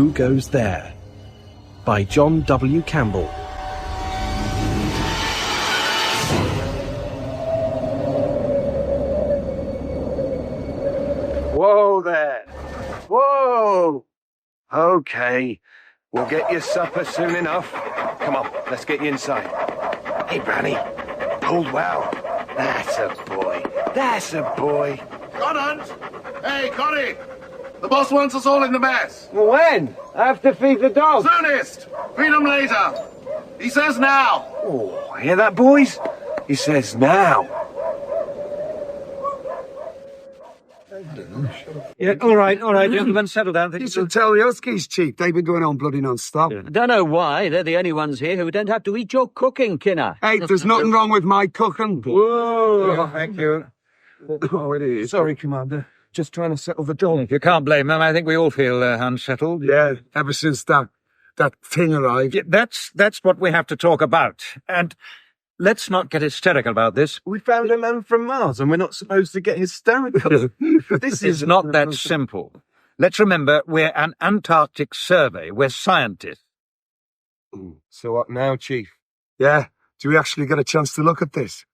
Who Goes There? By John W. Campbell. Whoa there. Whoa! Okay, we'll get you supper soon enough. Come on, let's get you inside. Hey, Branny, pulled well. That's a boy. That's a boy. Conant! Hey, Connie! The boss wants us all in the mess. When? I have to feed the dog. Soonest! Feed him later. He says now. Oh, hear that, boys? He says now. Yeah, all right, gentlemen, settle down. You should tell the Huskies, Chief. They've been going on bloody non-stop. Don't know why. They're the only ones here who don't have to eat your cooking, Kinner. Hey, there's nothing wrong with my cooking. Whoa, thank you. Oh, it is. Sorry, Commander. Just trying to settle the dog. You can't blame them. I think we all feel unsettled. Yeah, ever since that thing arrived. Yeah, that's what we have to talk about. And let's not get hysterical about this. We found a man from Mars and we're not supposed to get hysterical. This is not that simple. Let's remember, we're an Antarctic survey. We're scientists. So what now, Chief? Yeah, do we actually get a chance to look at this?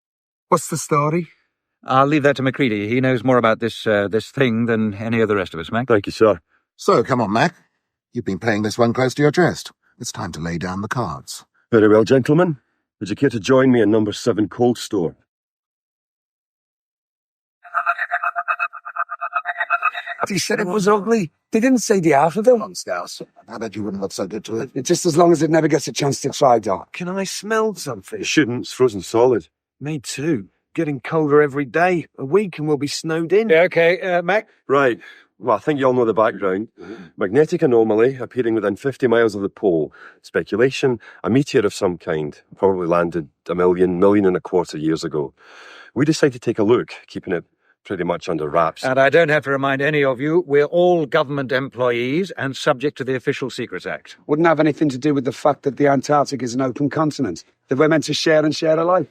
What's the story? I'll leave that to Macready. He knows more about this thing than any of the rest of us, Mac. Thank you, sir. So, come on, Mac. You've been playing this one close to your chest. It's time to lay down the cards. Very well, gentlemen. Would you care to join me in number 7 cold store? He said it was ugly. They didn't say the half of it. Come on, Scouse. I bet you wouldn't look so good to it. Just as long as it never gets a chance to try, Doc. Can I smell something? You shouldn't. It's frozen solid. Me too. Getting colder every day. A week and we'll be snowed in. Yeah, okay, Mac? Right. Well, I think you all know the background. Magnetic anomaly appearing within 50 miles of the pole. Speculation, a meteor of some kind. Probably landed a million and a quarter years ago. We decided to take a look, keeping it pretty much under wraps. And I don't have to remind any of you, we're all government employees and subject to the Official Secrets Act. Wouldn't have anything to do with the fact that the Antarctic is an open continent. That we're meant to share and share alike.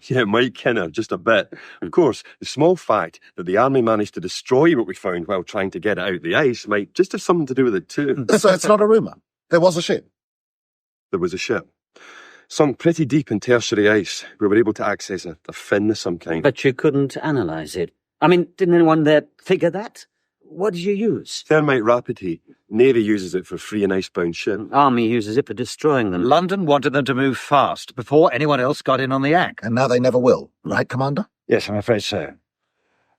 Yeah, it might, Kinner, just a bit. Of course, the small fact that the army managed to destroy what we found while trying to get it out the ice might just have something to do with it too. So it's not a rumour. There was a ship. There was a ship. Sunk pretty deep in tertiary ice. We were able to access a fin of some kind. But you couldn't analyse it. I mean, didn't anyone there figure that? What did you use? Thermite rapid heat. Navy uses it for free and icebound ship. Army uses it for destroying them. London wanted them to move fast before anyone else got in on the act. And now they never will, right, Commander? Yes, I'm afraid so.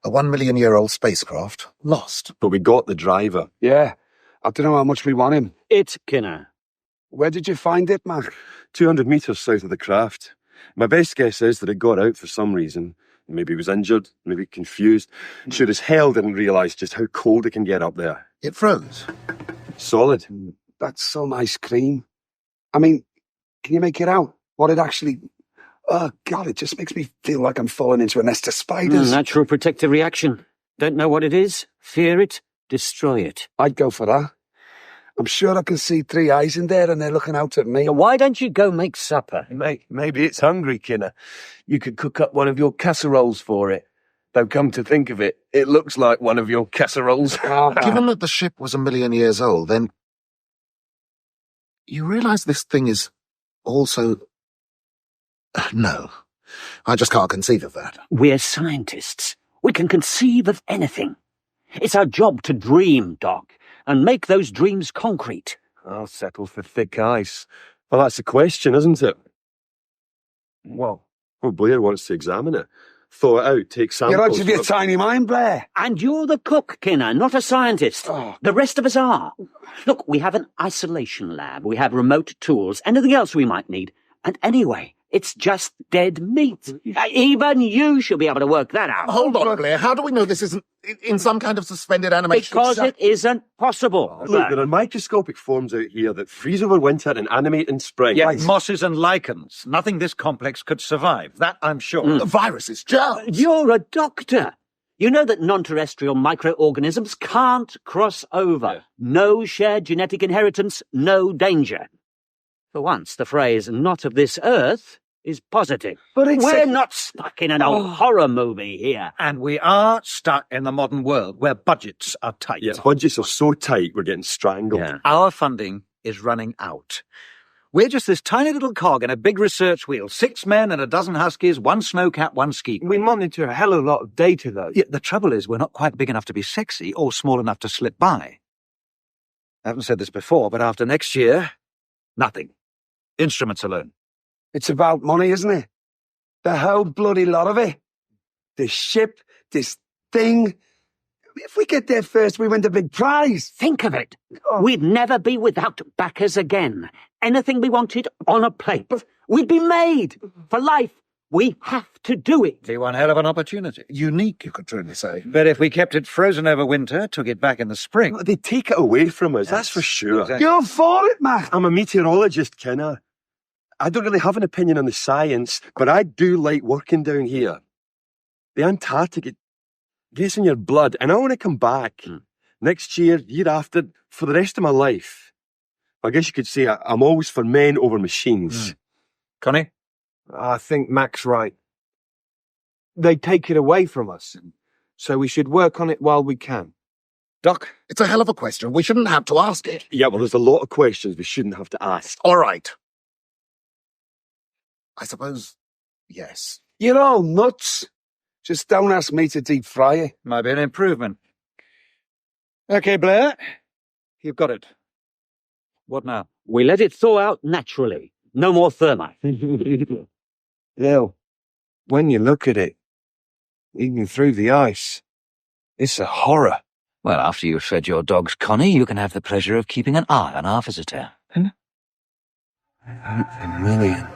A 1 million-year-old spacecraft lost. But we got the driver. Yeah, I don't know how much we want him. It, Kinner. Where did you find it, Mac? 200 metres south of the craft. My best guess is that it got out for some reason. Maybe he was injured, maybe confused. Sure as hell didn't realise just how cold it can get up there. It froze. Solid. That's some ice cream. I mean, can you make it out? What it actually... Oh, God, it just makes me feel like I'm falling into a nest of spiders. Natural protective reaction. Don't know what it is? Fear it? Destroy it. I'd go for that. I'm sure I can see 3 eyes in there and they're looking out at me. Why don't you go make supper? Maybe it's hungry, Kinner. You could cook up one of your casseroles for it. Though come to think of it, it looks like one of your casseroles. Given that the ship was 1 million years old, then you realise this thing is also... No, I just can't conceive of that. We're scientists. We can conceive of anything. It's our job to dream, Doc, and make those dreams concrete. I'll settle for thick ice. Well, that's the question, isn't it? What? Well, Blair wants to examine it. Thaw it out, take samples... You're out of your tiny mind, Blair. And you're the cook, Kinner, not a scientist. Oh. The rest of us are. Look, we have an isolation lab, we have remote tools, anything else we might need. And anyway, it's just dead meat. Even you should be able to work that out. Hold on, Blair. How do we know this isn't in some kind of suspended animation? Because it isn't possible. Look, there are microscopic forms out here that freeze over winter and animate in spring. Yeah, mosses and lichens. Nothing this complex could survive. That I'm sure. Viruses, germs. You're a doctor. You know that non-terrestrial microorganisms can't cross over. Yeah. No shared genetic inheritance, no danger. For once, the phrase "not of this earth" is positive. But it's We're not stuck in an old horror movie here. And we are stuck in the modern world where budgets are tight. Yeah, budgets are so tight, we're getting strangled. Yeah. Our funding is running out. We're just this tiny little cog in a big research wheel. 6 men and a dozen huskies, 1 snowcat, 1 skeet. We monitor a hell of a lot of data, though. Yeah, the trouble is we're not quite big enough to be sexy or small enough to slip by. I haven't said this before, but after next year, nothing. Instruments alone. It's about money, isn't it? The whole bloody lot of it. This ship, this thing. If we get there first, we win the big prize. Think of it. Oh. We'd never be without backers again. Anything we wanted on a plate. We'd be made for life. We have to do it. Be one hell of an opportunity. Unique, you could truly say. But if we kept it frozen over winter, took it back in the spring... They take it away from us, that's for sure. Exactly. You're for it, Mac. I'm a meteorologist, Kenna. I don't really have an opinion on the science, but I do like working down here. The Antarctica, it gets in your blood, and I want to come back next year, year after, for the rest of my life. I guess you could say I'm always for men over machines. Connie? I think Mac's right. They take it away from us, so we should work on it while we can. Doc? It's a hell of a question. We shouldn't have to ask it. Yeah, well, there's a lot of questions we shouldn't have to ask. All right. I suppose, yes. You're all nuts. Just don't ask me to deep fry it. Might be an improvement. Okay, Blair. You've got it. What now? We let it thaw out naturally. No more thermite. Lil, when you look at it, even through the ice, it's a horror. Well, after you've fed your dogs, Connie, you can have the pleasure of keeping an eye on our visitor. A million.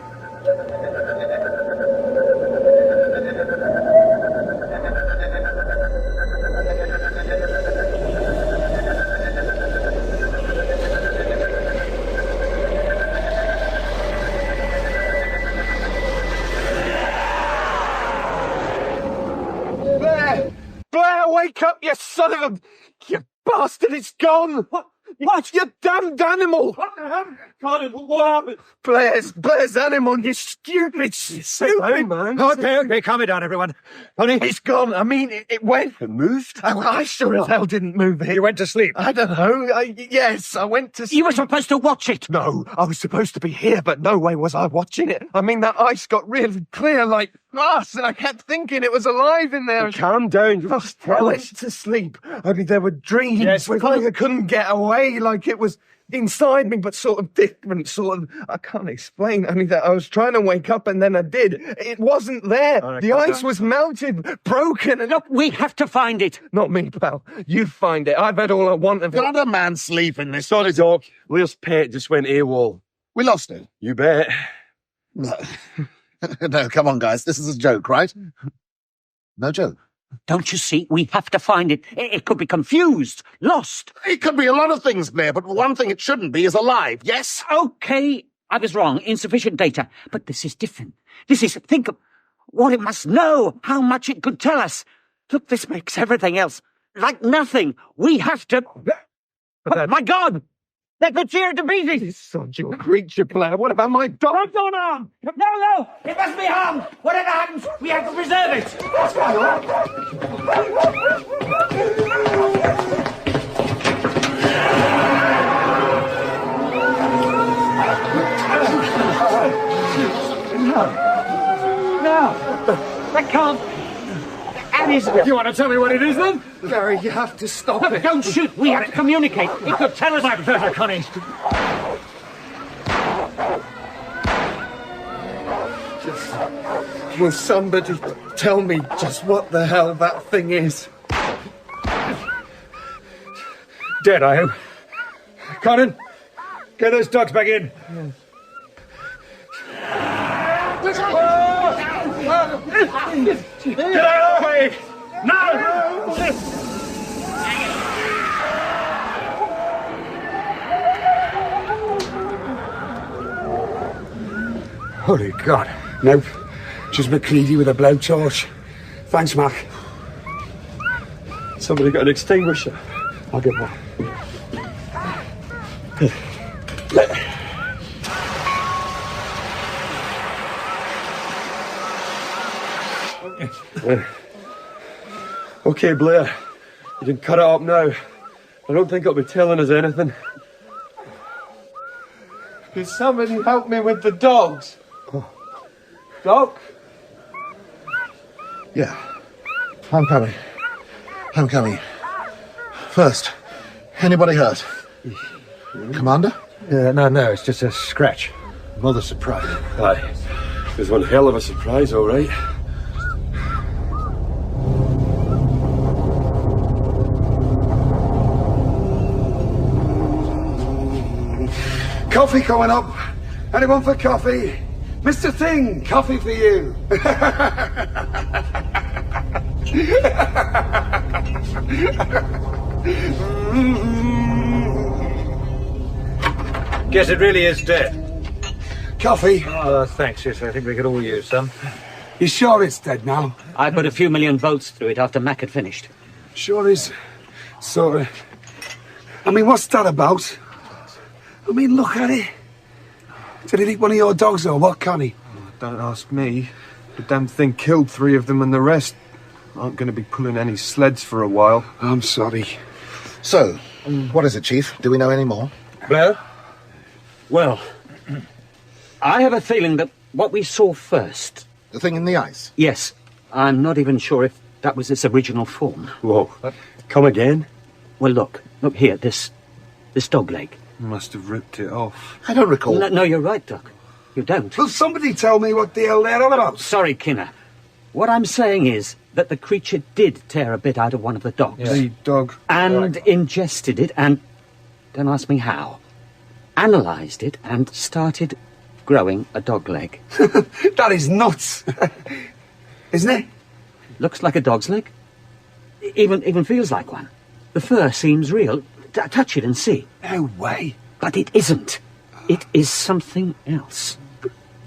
Blair, wake up, you son of a... You bastard, it's gone! What? You damned animal! What happened? What happened? Blair's animal, you stupid, stupid man. Okay, calm it down, everyone. Connie? It's gone. I mean, it went. It moved? I sure as hell didn't move it. You went to sleep? I don't know. Yes, I went to sleep. You were supposed to watch it. No, I was supposed to be here, but no way was I watching it. I mean, that ice got really clear like glass, and I kept thinking it was alive in there. Calm down. Just I tell went us. to sleep. I mean, there were dreams. Yes, like I couldn't get away, like it was inside me, but sort of different, sort of. I can't explain. I mean, that I was trying to wake up, and then I did. It wasn't there. All right, The calm ice down. was melted, broken, and Look, we have to find it. not me, pal. You find it. I've had all I want of it. Got a man sleeping this. Sorry, Doc. Lear's pet just went AWOL. We lost it. You bet. No. No, come on, guys. This is a joke, right? No joke. Don't you see? We have to find it. It could be confused, lost. It could be a lot of things, Blair, but one thing it shouldn't be is alive, yes? Okay, I was wrong. Insufficient data. But this is different. Think of what it must know, how much it could tell us. Look, this makes everything else like nothing. We have to... Oh, my God! Let the cheer to pieces! Such a creature, Blair. What about my dog? Don't harm! No! It must be harmed! Whatever happens, we have to preserve it! No! That can't... That isn't... You want to tell me what it is, then? Gary, you have to stop it. Don't shoot! We have to communicate! It could tell us... My pleasure, Connie. Will somebody tell me just what the hell that thing is? Dead, I hope. Conan, get those dogs back in. Get out of the way! No! Holy God. Nope. Just McCready with a blowtorch. Thanks, Mac. Somebody got an extinguisher. I'll get one. OK, Blair. You can cut it up now. I don't think it'll be telling us anything. Can somebody help me with the dogs? Doc? Yeah. I'm coming. I'm coming. First, anybody hurt? Commander? No, it's just a scratch. Mother surprise. Aye. It was one hell of a surprise, all right. Coffee coming up. Anyone for coffee? Mr. Thing, coffee for you. Guess it really is dead. Coffee? Oh, thanks, yes, I think we could all use some. You sure it's dead now? I put a few million volts through it after Mac had finished. Sure is. Sorry. I mean, what's that about? I mean, look at it. Did it eat one of your dogs or what, Connie? Don't ask me. The damn thing killed 3 of them and the rest aren't going to be pulling any sleds for a while. I'm sorry. So, what is it, Chief? Do we know any more? Blair? Well, I have a feeling that what we saw first... The thing in the ice? Yes, I'm not even sure if that was its original form. Whoa. Come again? Well, look here, this dog leg. Must have ripped it off. I don't recall. No, you're right, Doc. You don't. Will somebody tell me what the hell they're on about? Sorry, Kinner. What I'm saying is that the creature did tear a bit out of one of the dogs. The dog. And ingested it and, don't ask me how, analysed it and started growing a dog leg. That is nuts. Isn't it? Looks like a dog's leg. Even feels like one. The fur seems real. Touch it and see. No way. But it isn't. It is something else.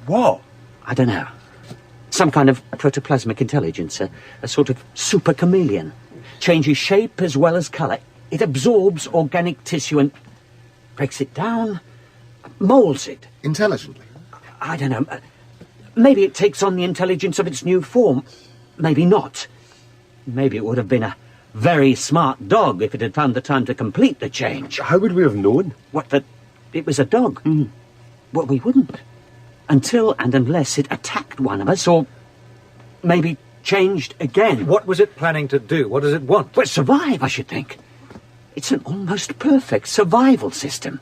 What? I don't know. Some kind of protoplasmic intelligence, a sort of super chameleon. Changes shape as well as colour. It absorbs organic tissue and breaks it down, moulds it. Intelligently? I don't know. Maybe it takes on the intelligence of its new form. Maybe not. Maybe it would have been a very smart dog if it had found the time to complete the change. How would we have known? What, that it was a dog? Well, we wouldn't. Until and unless it attacked one of us, or maybe changed again. What was it planning to do? What does it want? Well, survive, I should think. It's an almost perfect survival system.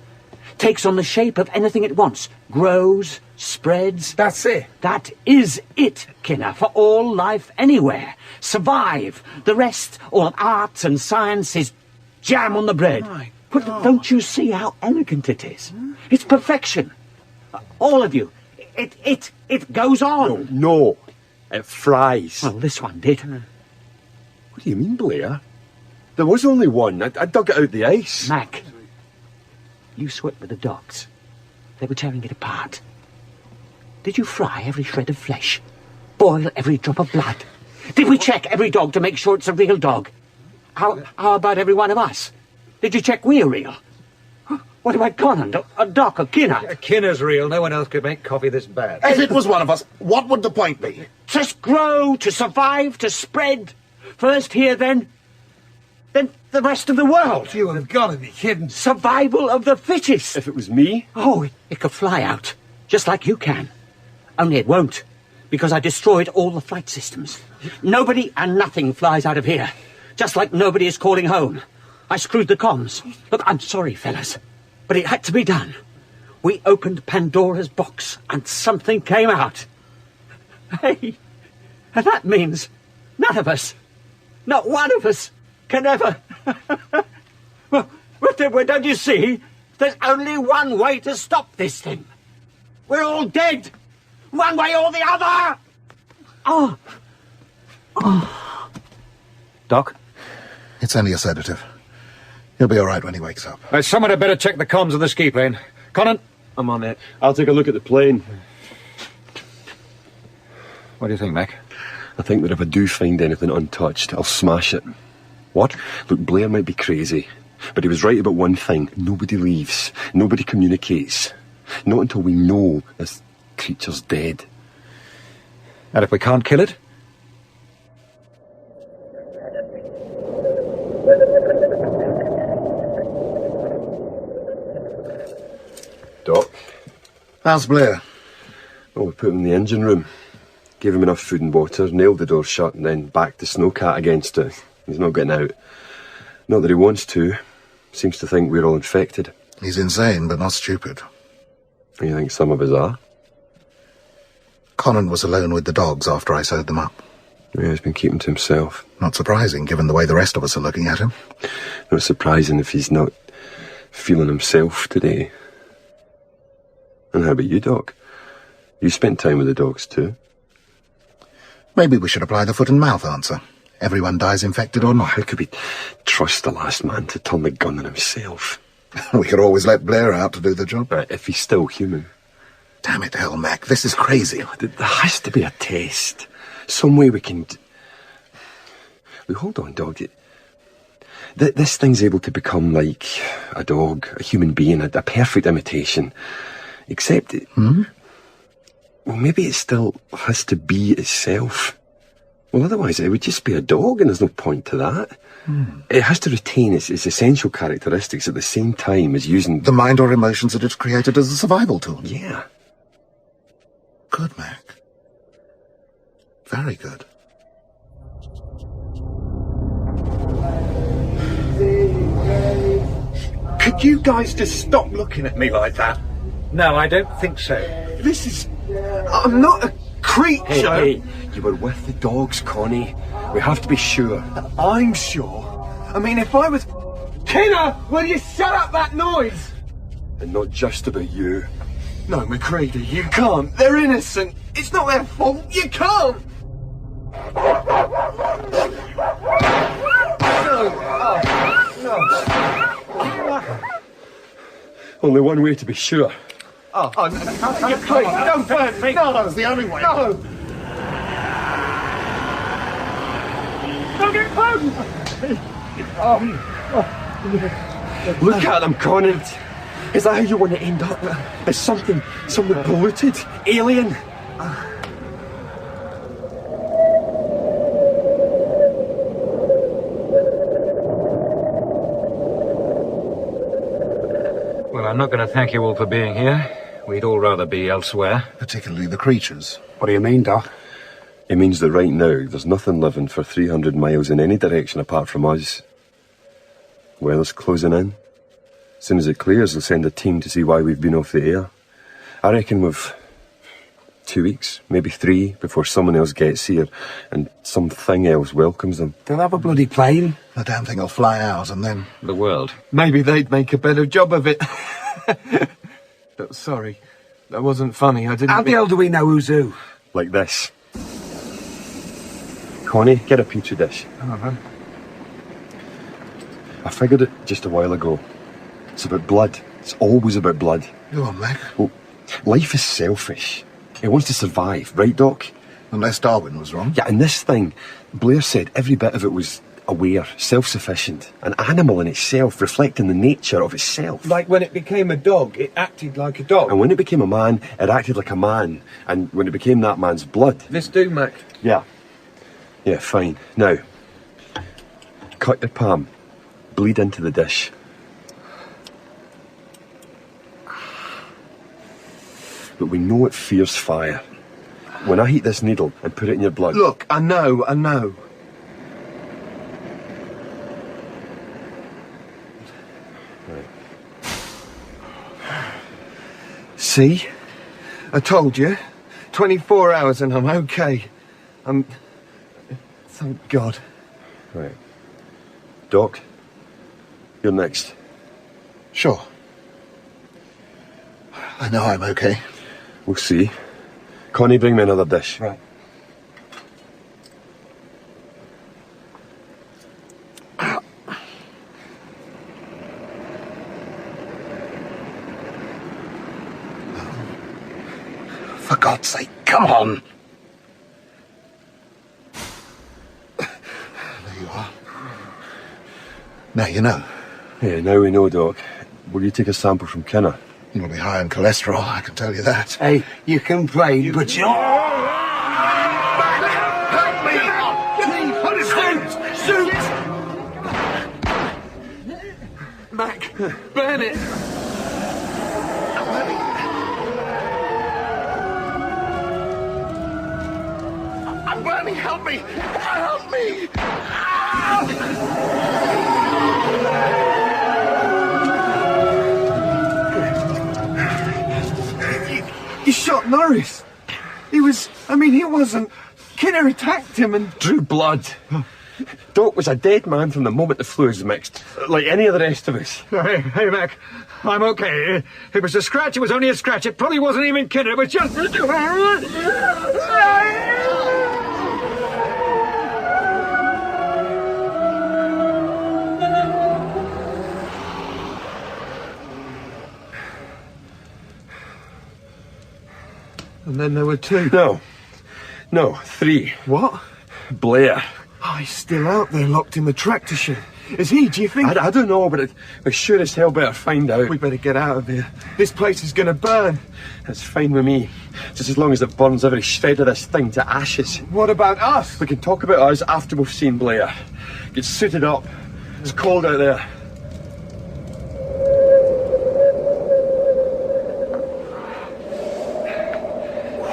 Takes on the shape of anything it wants. Grows, spreads. That's it. That is it, Kinner, for all life anywhere. Survive. The rest, all of art and science, is jam on the bread. But don't you see how elegant it is? It's perfection. All of you. It goes on. No. It flies. Well, this one did. What do you mean, Blair? There was only one. I dug it out the ice. Mac, you saw it with the dogs. They were tearing it apart. Did you fry every shred of flesh? Boil every drop of blood? Did we check every dog to make sure it's a real dog? How about every one of us? Did you check we're real? What about Conan, a Doc, a Kinner? Kinner's real. No one else could make coffee this bad. If it was one of us, what would the point be? To grow, to survive, to spread. First here, then the rest of the world. You have got to be kidding. Survival of the fittest. If it was me... Oh, it could fly out, just like you can. Only it won't, because I destroyed all the flight systems. Nobody and nothing flies out of here, just like nobody is calling home. I screwed the comms. Look, I'm sorry, fellas, but it had to be done. We opened Pandora's box, and something came out. Hey, and that means none of us, not one of us, can ever... Well, don't you see? There's only one way to stop this thing. We're all dead. One way or the other. Oh. Doc? It's only a sedative. He'll be all right when he wakes up. Someone had better check the comms of the ski plane. Conan? I'm on it. I'll take a look at the plane. What do you think, Mac? I think that if I do find anything untouched, I'll smash it. What? Look, Blair might be crazy, but he was right about one thing. Nobody leaves. Nobody communicates. Not until we know this creature's dead. And if we can't kill it? How's Blair? Well, we put him in the engine room, gave him enough food and water, nailed the door shut, and then backed the snowcat against it. He's not getting out. Not that he wants to. Seems to think we're all infected. He's insane, but not stupid. You think some of us are? Conan was alone with the dogs after I sewed them up. Yeah, he's been keeping to himself. Not surprising, given the way the rest of us are looking at him. Not surprising if he's not feeling himself today. And how about you, Doc? You spent time with the dogs too. Maybe we should apply the foot and mouth answer. Everyone dies infected or not. How could we trust the last man to turn the gun on himself? We could always let Blair out to do the job. Right, if he's still human. Damn it, hell, Mac, this is crazy. There has to be a test. Some way we can... Wait, hold on, dog. This thing's able to become like a dog, a human being, a perfect imitation. Except... Well, maybe it still has to be itself. Well, otherwise it would just be a dog, and there's no point to that. It has to retain its essential characteristics at the same time as using... The mind or emotions that it's created as a survival tool. Yeah. Good, Mac. Very good. Could you guys just stop looking at me like that? No, I don't think so. This is... I'm not a creature. Hey, you were with the dogs, Connie. We have to be sure. I'm sure. I mean, if I was... Kinner, will you shut up that noise? And not just about you. No, McCready, you can't. They're innocent. It's not their fault. You can't. No. Only one way to be sure. No, please, don't burn me. No, that's the only way. No. Don't get close. Look at them, Conan. Is that how you want to end up? As something polluted? Alien? Well, I'm not going to thank you all for being here. We'd all rather be elsewhere. Particularly the creatures. What do you mean, Doc? It means that right now, there's nothing living for 300 miles in any direction apart from us. Weather's closing in. As soon as it clears, they'll send a team to see why we've been off the air. I reckon we've 2 weeks, maybe 3, before someone else gets here and something else welcomes them. They'll have a bloody plane. The damn thing will fly out and then... The world. Maybe they'd make a better job of it. Sorry, that wasn't funny. I didn't... How the hell do we know who's who? Like this. Connie, get a petri dish. I figured it just a while ago. It's about blood. It's always about blood. Go on, Mac. Well, life is selfish. It wants to survive, right, Doc? Unless Darwin was wrong. Yeah, and this thing, Blair said every bit of it was aware, self-sufficient, an animal in itself, reflecting the nature of itself. Like when it became a dog, it acted like a dog. And when it became a man, it acted like a man. And when it became that man's blood... This do, Mac. Yeah. Yeah, fine. Now, cut your palm. Bleed into the dish. But we know it fears fire. When I heat this needle and put it in your blood... Look, I know. Right. See? I told you. 24 hours and I'm okay. Thank God. Right. Doc, you're next. Sure. I know I'm okay. We'll see. Connie, bring me another dish. Right. For God's sake, come on! There you are. Now you know. Yeah, now we know, Doc. Will you take a sample from Kinner? You'll be high in cholesterol, I can tell you that. Hey, you complain, but you're... Help me! Shoot! Mac, burn it. Brownie, help me! Help me! You shot Norris. He wasn't. Kinner attacked him and Drew blood. Doc was a dead man from the moment the fluids mixed, like any of the rest of us. Hey, Mac. I'm okay. It was a scratch. It was only a scratch. It probably wasn't even Kinner. It was just... And then there were two. No, three. What? Blair. Oh, he's still out there, locked in the tractor shed. Is he, do you think? I don't know, but we sure as hell better find out. We better get out of here. This place is gonna burn. That's fine with me. Just as long as it burns every shred of this thing to ashes. What about us? We can talk about us after we've seen Blair. Get suited up. It's cold out there.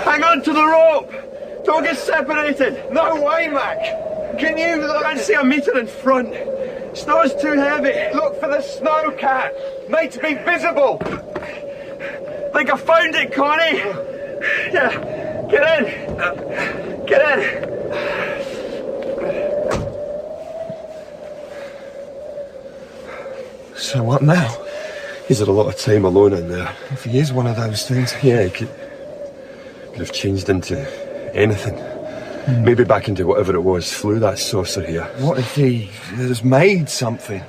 Hang on to the rope! Don't get separated! No way, Mac! Can you look? I can't see a metre in front. Snow's too heavy. Look for the snowcat! Made to be visible! Think I found it, Connie! Yeah, get in! Get in! So what now? He's had a lot of time alone in there. If he is one of those things. Yeah, he could have changed into anything. Maybe back into whatever it was flew that saucer here. What if he has made something?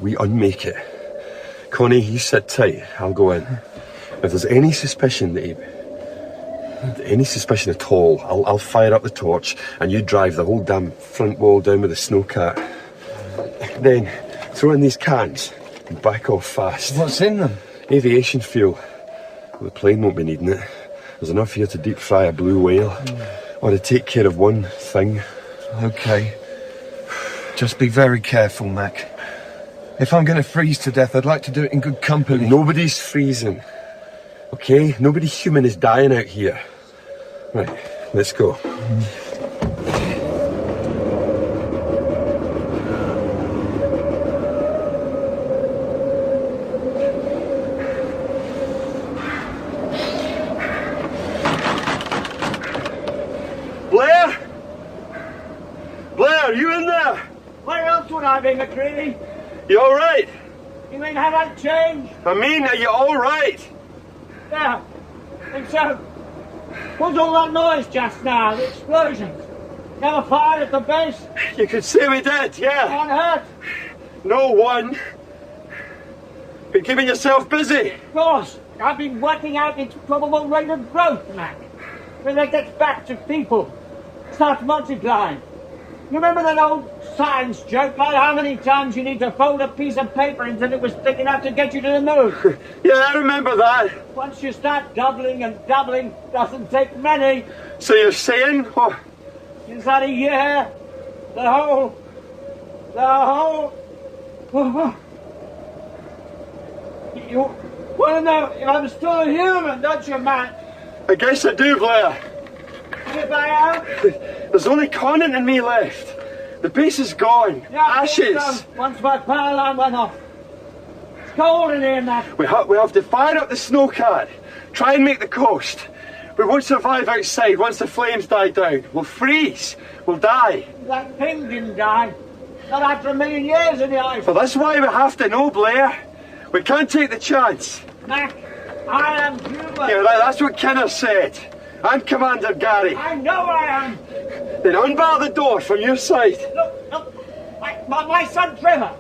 We unmake it. Connie, you sit tight. I'll go in. If there's any suspicion that any suspicion at all, I'll fire up the torch and you drive the whole damn front wall down with the snowcat. Then throw in these cans and back off fast. What's in them? Aviation fuel. Well, the plane won't be needing it. There's enough here to deep fry a blue whale. Or to take care of one thing. Okay. Just be very careful, Mac. If I'm going to freeze to death, I'd like to do it in good company. Nobody's freezing. Okay? Nobody human is dying out here. Right, let's go. Blair? Blair, are you in there? Where else would I be, McCready? You all right? You mean have I changed? I mean, are you all right? Yeah, think so. What's all that noise just now? The explosions. Never fired at the base? You could say we did, yeah. One hurt? No one. Been keeping yourself busy. Of course. I've been working out its probable rate of growth, Mac. When it gets back to people, starts multiplying. You remember that old science joke about how many times you need to fold a piece of paper until it was thick enough to get you to the moon? Yeah, I remember that. Once you start doubling and doubling, doesn't take many. So you're saying? Oh, Inside a year, the whole... You want to know if I'm still a human, don't you, Matt? I guess I do, Blair. If I am? There's only Conan and me left. The base is gone. Yeah, I think Ashes. so. Once my power line went off. It's cold in here, Matt. We have to fire up the snowcat. Try and make the coast. We won't survive outside once the flames die down. We'll freeze. We'll die. That thing didn't die. Not after 1,000,000 years in the ice. Well, that's why we have to know, Blair. We can't take the chance. Mac, I am human. Yeah, that's what Kinner said. I'm Commander Gary. I know I am. Then unbar the door from your side. Look. My son Trevor.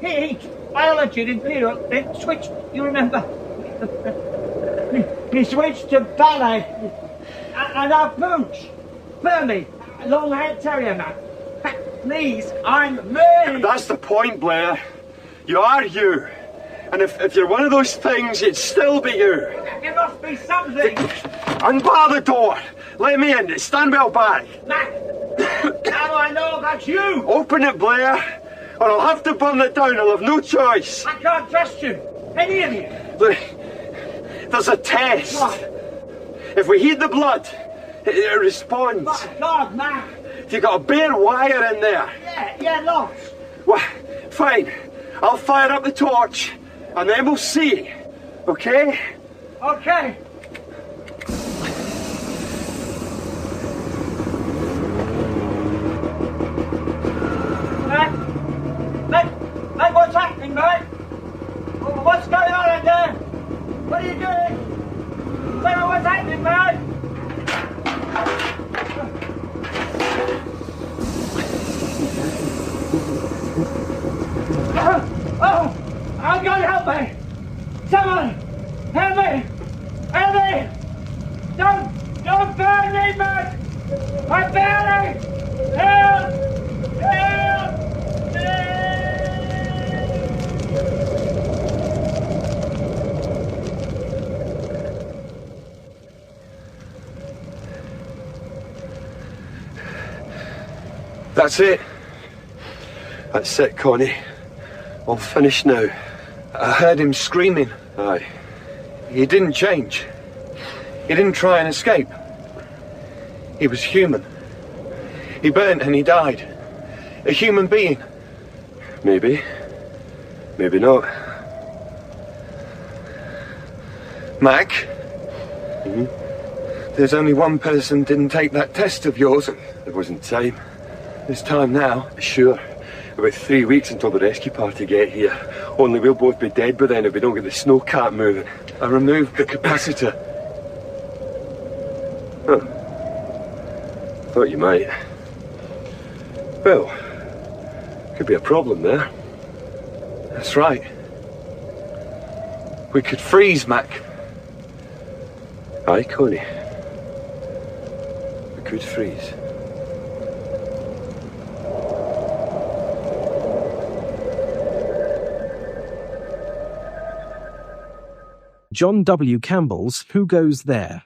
He biology at Imperial. Then switched, you remember? he switched to ballet. And our pooch, Burley, long-haired terrier, Mac. Please, I'm me. That's the point, Blair. You are you. And if you're one of those things, it'd still be you. There must be something. Unbar the door. Let me in. Stand well back. Mac, how do I know about you? Open it, Blair, or I'll have to burn it down. I'll have no choice. I can't trust you. Any of you. There's a test. What? If we heed the blood, It responds. God, Mac! You got a bare wire in there. Yeah, lots. Well, fine. I'll fire up the torch, and then we'll see. Okay? Okay. Mac, what's happening, mate? What's going on in there? What are you doing? What's happening, mate? Oh! I'm going to help me! Someone! Help me! Help me! Don't burn me, Mac! I'm burning! Help! Help! That's it. That's it, Connie. All finished now. I heard him screaming. Aye. He didn't change. He didn't try and escape. He was human. He burnt and he died. A human being. Maybe. Maybe not. Mac? Hmm? There's only one person didn't take that test of yours. There wasn't time. There's time now. Sure. About 3 weeks until the rescue party get here. Only we'll both be dead by then if we don't get the snowcat moving. I removed the capacitor. Huh. Thought you might. Well, could be a problem there. That's right. We could freeze, Mac. Aye, Connie. We could freeze. John W. Campbell's Who Goes There?